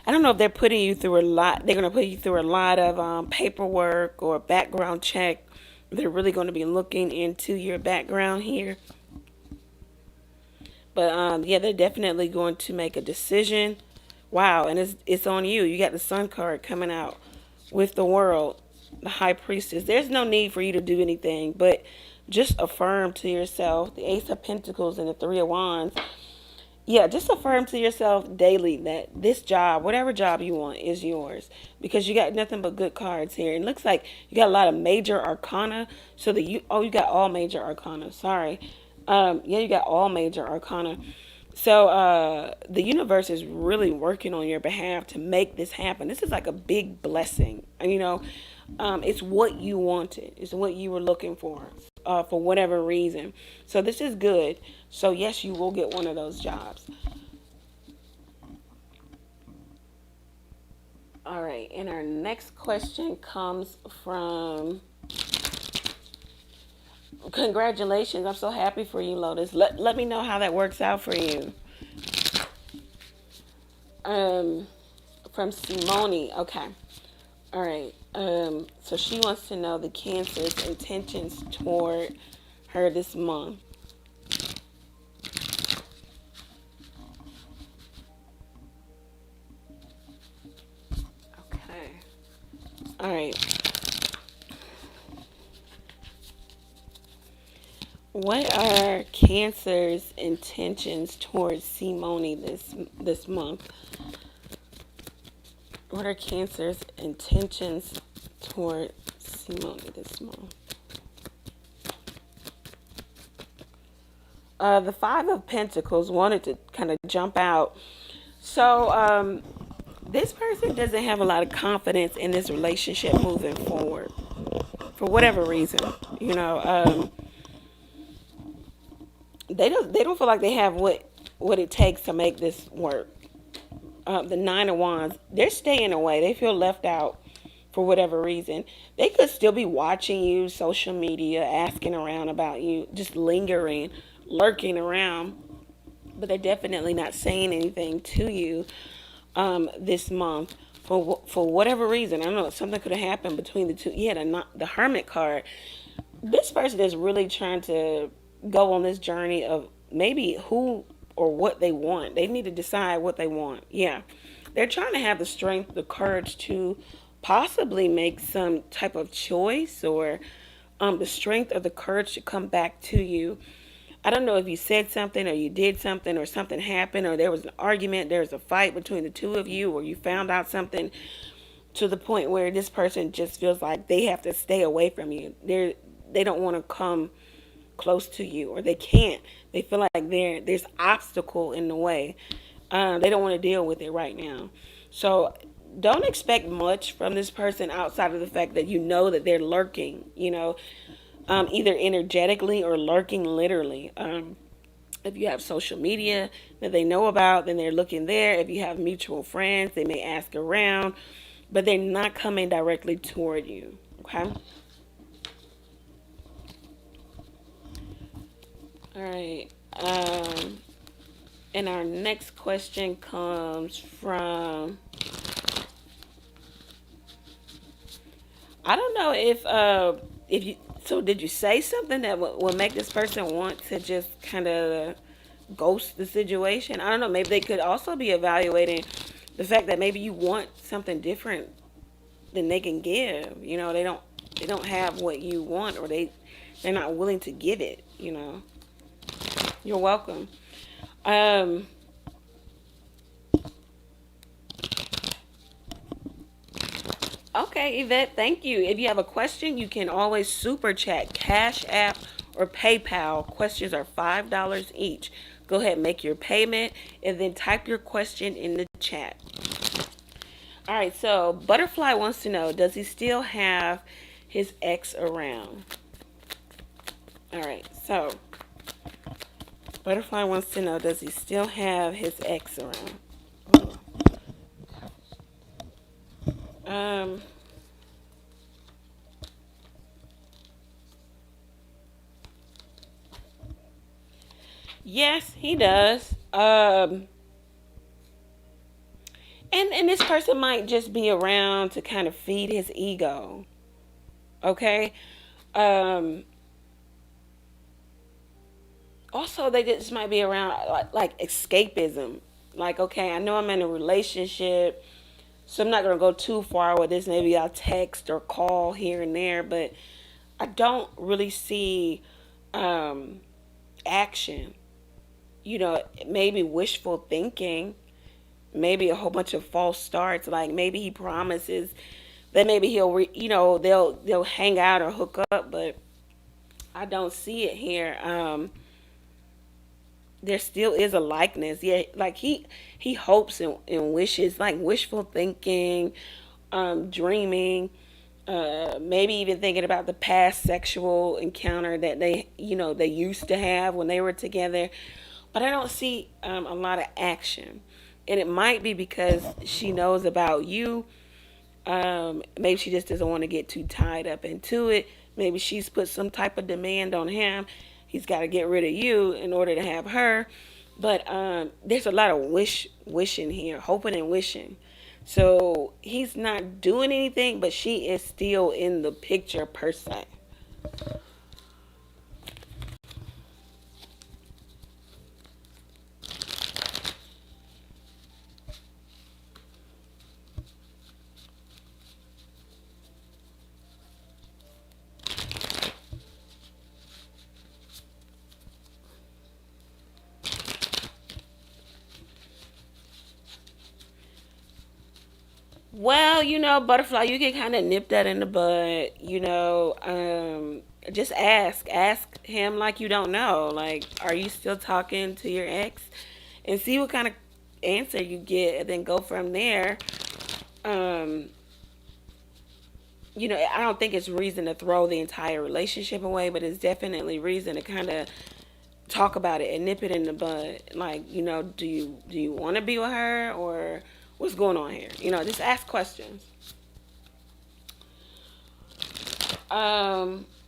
don't know if they're putting you through a lot. They're going to put you through a lot of paperwork or background check. They're really going to be looking into your background here. But yeah, they're definitely going to make a decision. Wow, and it's on you. You got the Sun card coming out with the World, the High Priestess. There's no need for you to do anything, but just affirm to yourself. The Ace of Pentacles and the Three of Wands. Yeah, just affirm to yourself daily that this job, whatever job you want, is yours. Because you got nothing but good cards here. It looks like you got a lot of major arcana. So that you got all major arcana. Sorry. Yeah, you got all major arcana. So the universe is really working on your behalf to make this happen. This is like a big blessing. You know, it's what you wanted. It's what you were looking for whatever reason. So this is good. So yes, you will get one of those jobs. All right, and our next question comes from... Congratulations. I'm so happy for you, Lotus. Let me know how that works out for you. From Simone. Okay. All right. So she wants to know the Cancer's intentions toward her this month. Okay. All right. What are Cancer's intentions towards Simone this month? What are Cancer's intentions toward Simone this month? The Five of Pentacles wanted to kind of jump out. So this person doesn't have a lot of confidence in this relationship moving forward for whatever reason. You know, they don't feel like they have what it takes to make this work. The Nine of Wands, they're staying away. They feel left out for whatever reason. They could still be watching you, social media, asking around about you, just lingering, lurking around. But they're definitely not saying anything to you this month for whatever reason. I don't know, something could have happened between the two. Yeah, the Hermit card. This person is really trying to go on this journey of maybe who or what they want. They need to decide what they want. Yeah. They're trying to have the strength, the courage to possibly make some type of choice, or the strength or the courage to come back to you. I don't know if you said something or you did something or something happened or there was an argument, there was a fight between the two of you, or you found out something to the point where this person just feels like they have to stay away from you. They don't want to come close to you, or they can't. They feel like there's obstacle in the way. They don't want to deal with it right now. So don't expect much from this person outside of the fact that you know that they're lurking, either energetically or lurking literally. If you have social media that they know about, then they're looking there. If you have mutual friends, they may ask around, but they're not coming directly toward you. Okay? All right. And our next question comes from... I don't know if you... So did you say something that will make this person want to just kind of ghost the situation? I don't know. Maybe they could also be evaluating the fact that maybe you want something different than they can give. They don't have what you want, or they're not willing to give it. You're welcome. Okay, Yvette, thank you. If you have a question, you can always super chat, Cash App, or PayPal. Questions are $5 each. Go ahead and make your payment and then type your question in the chat. All right, so Butterfly wants to know, does he still have his ex around? All right, so Butterfly wants to know, does he still have his ex around? Um, yes, he does. And this person might just be around to kind of feed his ego. Okay. Um, Also, they just might be around like escapism. Like, okay, I know I'm in a relationship, so I'm not gonna go too far with this. Maybe I'll text or call here and there, but I don't really see um, action. Maybe wishful thinking, maybe a whole bunch of false starts. Like maybe he promises that maybe they'll hang out or hook up, but I don't see it here. There still is a likeness. Yeah, like he hopes and wishes, like wishful thinking, dreaming, maybe even thinking about the past sexual encounter that they used to have when they were together. But I don't see a lot of action, and it might be because she knows about you. Maybe she just doesn't want to get too tied up into it. Maybe she's put some type of demand on him. He's got to get rid of you in order to have her. But there's a lot of wishing here, hoping and wishing. So he's not doing anything, but she is still in the picture per se. Well, butterfly, you can kind of nip that in the bud. Just ask him like you don't know. Like, are you still talking to your ex? And see what kind of answer you get, and then go from there. Um, I don't think it's reason to throw the entire relationship away, but it's definitely reason to kind of talk about it and nip it in the bud. Like, do you want to be with her, or what's going on here? Just ask questions.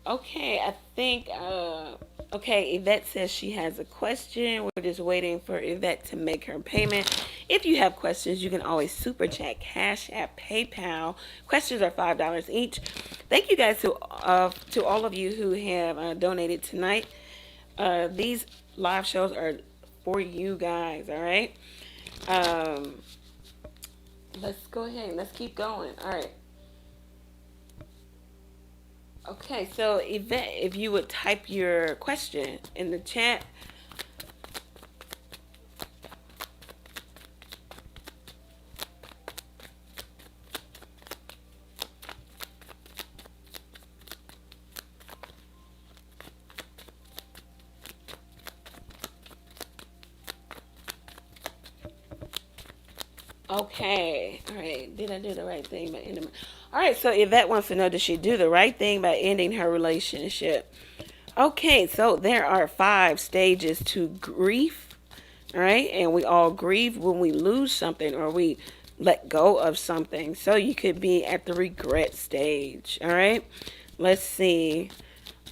Okay, I think okay, Yvette says she has a question. We're just waiting for Yvette to make her payment. If you have questions, you can always super chat, Cash App, PayPal. Questions are $5 each. Thank you guys to all of you who have donated tonight. These live shows are for you guys, all right? Um, let's go ahead. Let's keep going. All right. Okay, so Yvette, if you would type your question in the chat. Okay, all right. Did I do the right thing by ending? All right, so Yvette wants to know, did she do the right thing by ending her relationship? Okay, so there are 5 stages to grief, all right? And we all grieve when we lose something or we let go of something. So you could be at the regret stage, all right? Let's see.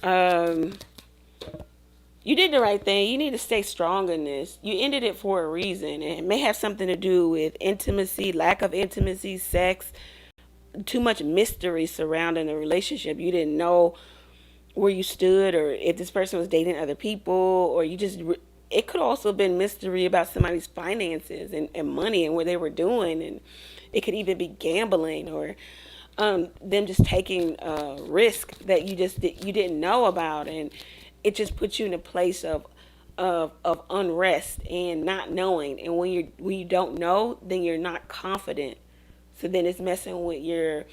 Um, you did the right thing. You need to stay strong in this. You ended it for a reason. It may have something to do with intimacy, lack of intimacy, sex, too much mystery surrounding the relationship. You didn't know where you stood, or if this person was dating other people, or it could also have been mystery about somebody's finances and money and what they were doing. And it could even be gambling, or them just taking risk that you didn't know about, and it just puts you in a place of unrest and not knowing. And when you don't know, then you're not confident. So then it's messing with your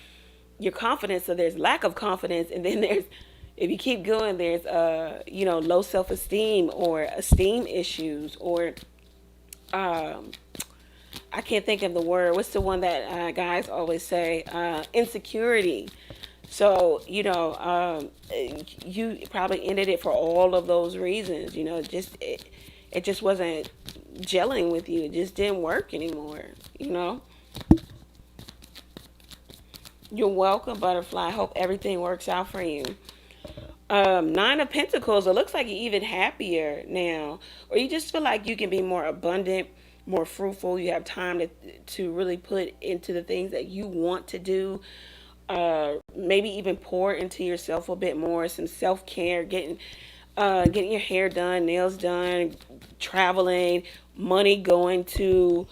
your confidence. So there's lack of confidence, and then there's, if you keep going, there's low self-esteem or esteem issues, or I can't think of the word. What's the one that guys always say? Insecurity. So, you probably ended it for all of those reasons. It just wasn't gelling with you. It just didn't work anymore. You're welcome, butterfly. Hope everything works out for you. Nine of Pentacles, it looks like you're even happier now. Or you just feel like you can be more abundant, more fruitful. You have time to really put into the things that you want to do. Maybe even pour into yourself a bit more. Some self-care, getting your hair done, nails done, traveling, money going to,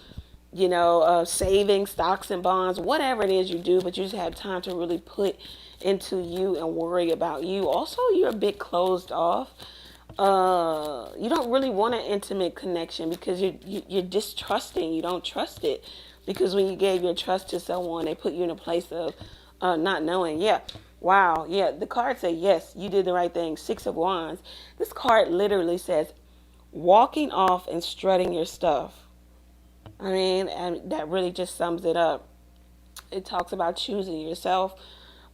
saving, stocks and bonds, whatever it is you do, but you just have time to really put into you and worry about you. Also, you're a bit closed off. You don't really want an intimate connection because you're distrusting. You don't trust it because when you gave your trust to someone, they put you in a place of not knowing. Yeah. Wow. Yeah. The card said, yes, you did the right thing. Six of Wands. This card literally says walking off and strutting your stuff. I mean, and that really just sums it up. It talks about choosing yourself.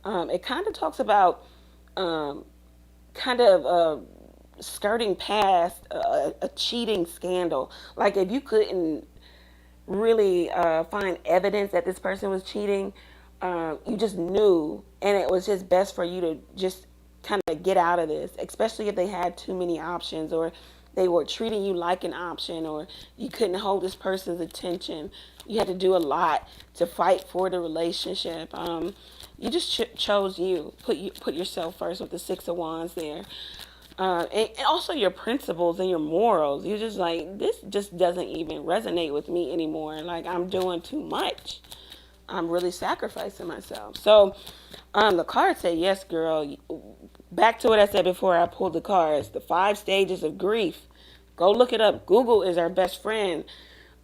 It kind of talks about skirting past a cheating scandal. Like if you couldn't really find evidence that this person was cheating, you just knew, and it was just best for you to just kind of get out of this, especially if they had too many options, or they were treating you like an option, or you couldn't hold this person's attention. You had to do a lot to fight for the relationship. You just chose you. Put yourself first with the Six of Wands there. And also your principles and your morals. You're just like, this just doesn't even resonate with me anymore. Like, I'm doing too much. I'm really sacrificing myself. So the card said, yes, girl. Back to what I said before I pulled the cards. The 5 stages of grief. Go look it up. Google is our best friend.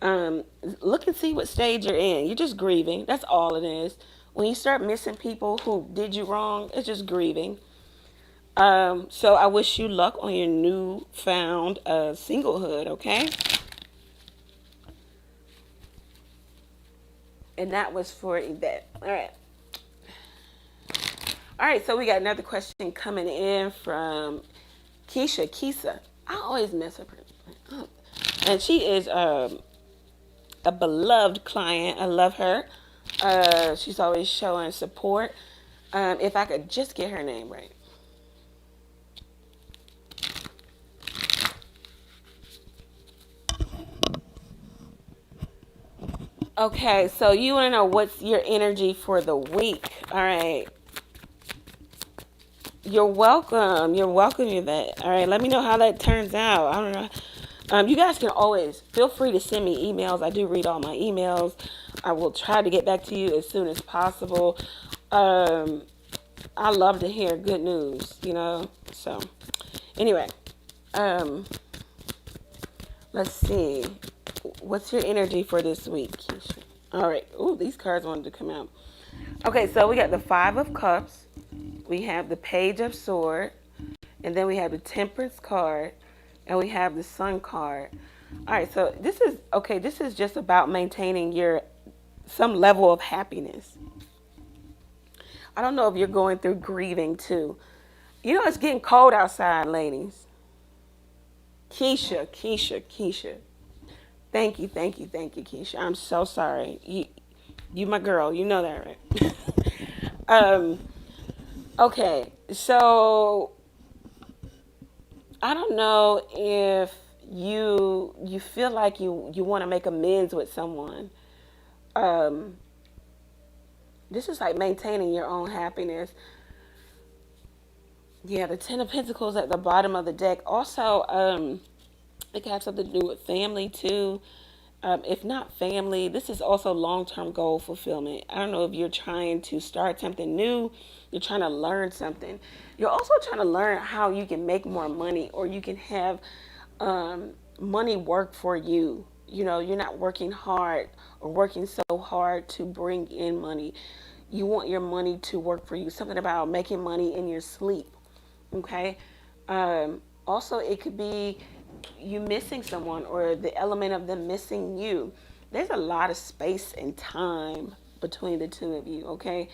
Look and see what stage you're in. You're just grieving. That's all it is. When you start missing people who did you wrong, it's just grieving. So I wish you luck on your newfound singlehood, okay? And that was for Yvette. All right. All right, so we got another question coming in from Kisa. I always mess up her. And she is a beloved client. I love her. She's always showing support. If I could just get her name right. Okay, so you want to know what's your energy for the week. All right. You're welcome. You're welcome, Yvette. All right, let me know how that turns out. I don't know. You guys can always feel free to send me emails. I do read all my emails. I will try to get back to you as soon as possible. I love to hear good news, So, anyway, let's see. What's your energy for this week, Keisha? All right. Ooh, these cards wanted to come out. Okay, so we got the 5 of Cups. We have the Page of Swords. And then we have the Temperance card. And we have the Sun card. All right, so this is just about maintaining some level of happiness. I don't know if you're going through grieving too. It's getting cold outside, ladies. Keisha. Thank you, Keisha. I'm so sorry. You my girl. You know that, right? Okay, so I don't know if you feel like you want to make amends with someone. This is like maintaining your own happiness. Yeah, the 10 of Pentacles at the bottom of the deck. Also, it can have something to do with family too. If not family, this is also long-term goal fulfillment. I don't know if you're trying to start something new, you're trying to learn something. You're also trying to learn how you can make more money, or you can have money work for you. You're not working hard or working so hard to bring in money. you want your money to work for you. Something about making money in your sleep. Okay. Also, it could be you missing someone or the element of them missing you. There's a lot of space and time between the two of you. Okay.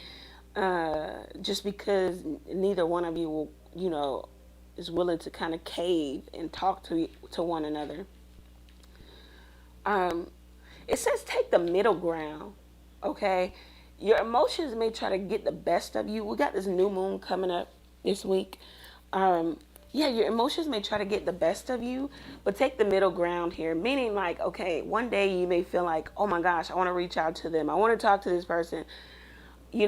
Just because neither one of you will, is willing to kind of cave and talk to one another. It says take the middle ground. Okay. Your emotions may try to get the best of you. We got this new moon coming up this week. Yeah, your emotions may try to get the best of you, but take the middle ground here. Meaning, like, okay, one day you may feel like, oh my gosh, I want to reach out to them. I want to talk to this person. You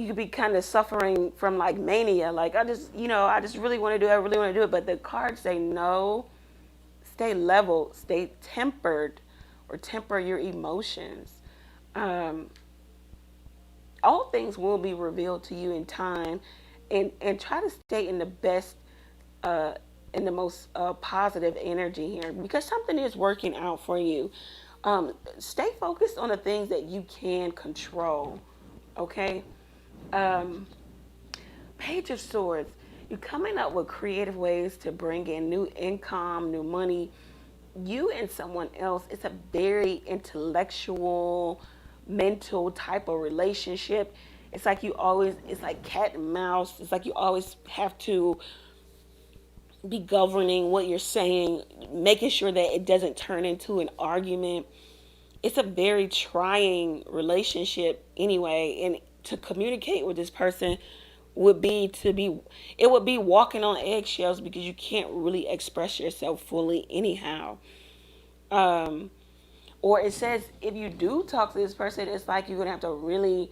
could be kind of suffering from like mania. Like, I just really want to do it. I really want to do it. But the cards say no. Stay level. Stay tempered, or temper your emotions. All things will be revealed to you in time, and try to stay in the best, in the most positive energy here, because something is working out for you. Stay focused on the things that you can control. Okay. Page of Swords. You're coming up with creative ways to bring in new income, new money. You and someone else. It's a very intellectual, mental type of relationship. It's like it's like cat and mouse. It's like you always have to be governing what you're saying, making sure that it doesn't turn into an argument. It's a very trying relationship anyway, and to communicate with this person would be walking on eggshells, because you can't really express yourself fully anyhow. Or it says if you do talk to this person, it's like you're gonna have to really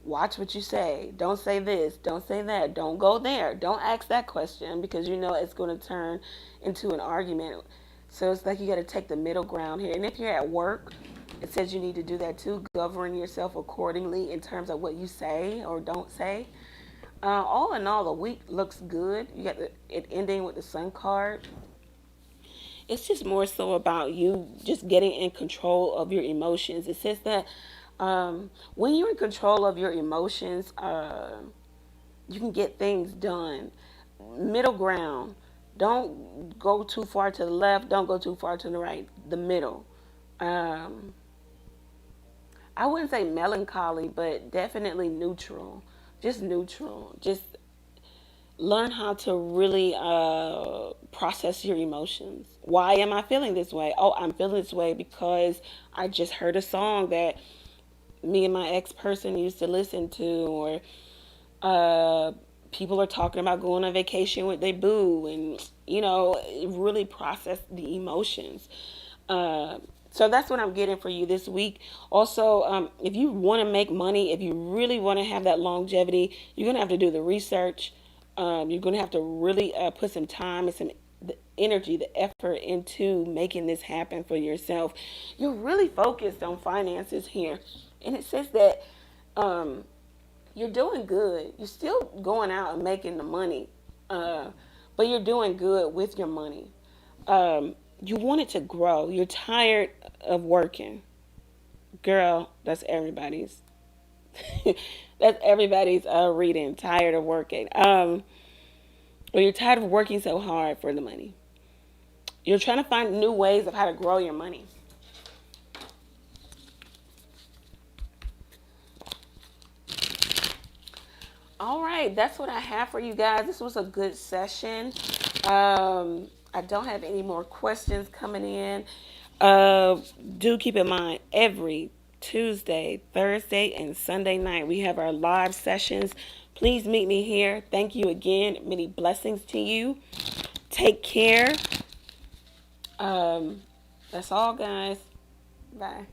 watch what you say. Don't say this, don't say that, don't go there, don't ask that question, because it's going to turn into an argument. So it's like you got to take the middle ground here. And if you're at work, it says you need to do that too, govern yourself accordingly in terms of what you say or don't say. All in all, the week looks good. You got it ending with the Sun card. It's just more so about you just getting in control of your emotions. It says that when you're in control of your emotions, you can get things done. Middle ground. Don't go too far to the left. Don't go too far to the right. The middle. I wouldn't say melancholy, but definitely neutral. Just neutral. Just learn how to really process your emotions. Why am I feeling this way? Oh, I'm feeling this way because I just heard a song that me and my ex-person used to listen to, or people are talking about going on vacation with their boo, and really process the emotions. So that's what I'm getting for you this week. Also, if you want to make money, if you really want to have that longevity, you're going to have to do the research. You're going to have to really put some time and the energy, the effort into making this happen for yourself. You're really focused on finances here. And it says that you're doing good. You're still going out and making the money, but you're doing good with your money. You want it to grow. You're tired of working. Girl, that's everybody's. That's everybody's reading. Tired of working. Or you're tired of working so hard for the money. You're trying to find new ways of how to grow your money. All right, that's what I have for you guys. This was a good session. I don't have any more questions coming in. Do keep in mind, every Tuesday, Thursday, and Sunday night, we have our live sessions. Please meet me here. Thank you again. Many blessings to you. Take care. That's all, guys. Bye.